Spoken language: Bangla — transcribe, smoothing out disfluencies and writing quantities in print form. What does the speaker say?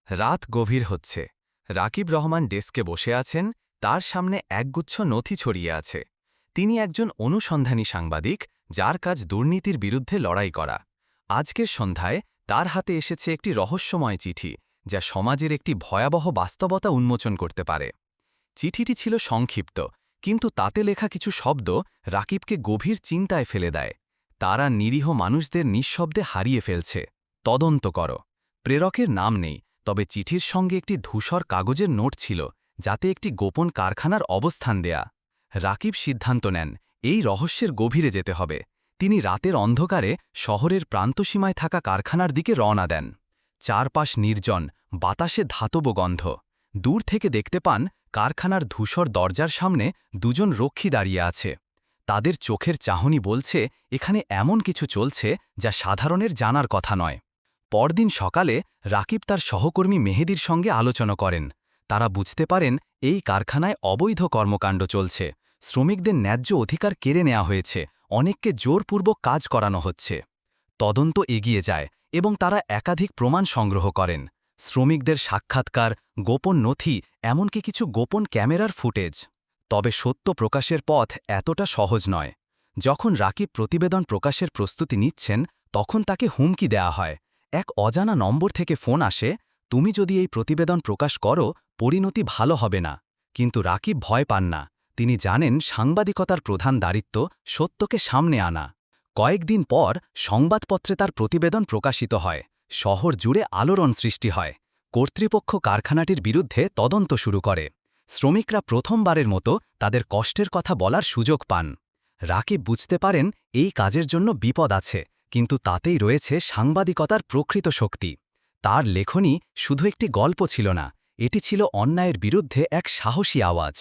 রাত গভীর হচ্ছে। রাকিব রহমান ডেস্কে বসে আছেন, তার সামনে একগুচ্ছ নথি ছড়িয়ে আছে। তিনি একজন অনুসন্ধানী সাংবাদিক, যার কাজ দুর্নীতির বিরুদ্ধে লড়াই করা। আজকের সন্ধ্যায় তার হাতে এসেছে একটি রহস্যময় চিঠি, যা সমাজের একটি ভয়াবহ বাস্তবতা উন্মোচন করতে পারে। চিঠিটি ছিল সংক্ষিপ্ত, কিন্তু তাতে লেখা কিছু শব্দ রাকিবকে গভীর চিন্তায় ফেলে দেয়। তারা নিরীহ মানুষদের নিঃশব্দে হারিয়ে ফেলছে। তদন্ত করো। প্রেরকের নাম নেই, তবে চিঠির সঙ্গে একটি ধূসর কাগজের নোট ছিল, যাতে একটি গোপন কারখানার অবস্থান দেয়া। রাকিব সিদ্ধান্ত নেন, এই রহস্যের গভীরে যেতে হবে। তিনি রাতের অন্ধকারে শহরের প্রান্তসীমায় থাকা কারখানার দিকে রওনা দেন। চারপাশ নির্জন, বাতাসে ধাতব গন্ধ। দূর থেকে দেখতে পান কারখানার ধূসর দরজার সামনে দুজন রক্ষী দাঁড়িয়ে আছে। তাদের চোখের চাহনি বলছে, এখানে এমন কিছু চলছে যা সাধারণের জানার কথা নয়। পরদিন সকালে রাকিব তার সহকর্মী মেহেদীর সঙ্গে আলোচনা করেন। তারা বুঝতে পারেন এই কারখানায় অবৈধ কর্মকাণ্ড চলছে, শ্রমিকদের ন্যায্য অধিকার কেড়ে নেওয়া হয়েছে, অনেককে জোরপূর্বক কাজ করানো হচ্ছে। তদন্ত এগিয়ে যায় এবং তারা একাধিক প্রমাণ সংগ্রহ করেন। শ্রমিকদের সাক্ষাৎকার, গোপন নথি, এমনকি কিছু গোপন ক্যামেরার ফুটেজ। তবে সত্য প্রকাশের পথ এতটা সহজ নয়। যখন রাকিব প্রতিবেদন প্রকাশের প্রস্তুতি নিচ্ছেন, তখন তাকে হুমকি দেয়া হয়। এক অজানা নম্বর থেকে ফোন আসে, তুমি যদি এই প্রতিবেদন প্রকাশ করো, পরিণতি ভালো হবে না। কিন্তু রাকিব ভয় পান না। তিনি জানেন সাংবাদিকতার প্রধান দায়িত্ব সত্যকে সামনে আনা। কয়েকদিন পর সংবাদপত্রে তার প্রতিবেদন প্রকাশিত হয়। শহর জুড়ে আলোড়ন সৃষ্টি হয়। কর্তৃপক্ষ কারখানাটির বিরুদ্ধে তদন্ত শুরু করে। শ্রমিকরা প্রথমবারের মতো তাদের কষ্টের কথা বলার সুযোগ পান। রাকিব বুঝতে পারেন এই কাজের জন্য বিপদ আছে, কিন্তু তাতেই রয়েছে সাংবাদিকতার প্রকৃত শক্তি। তার লেখনী শুধু একটি গল্প ছিল না, এটি ছিল অন্যায়ের বিরুদ্ধে এক সাহসী আওয়াজ।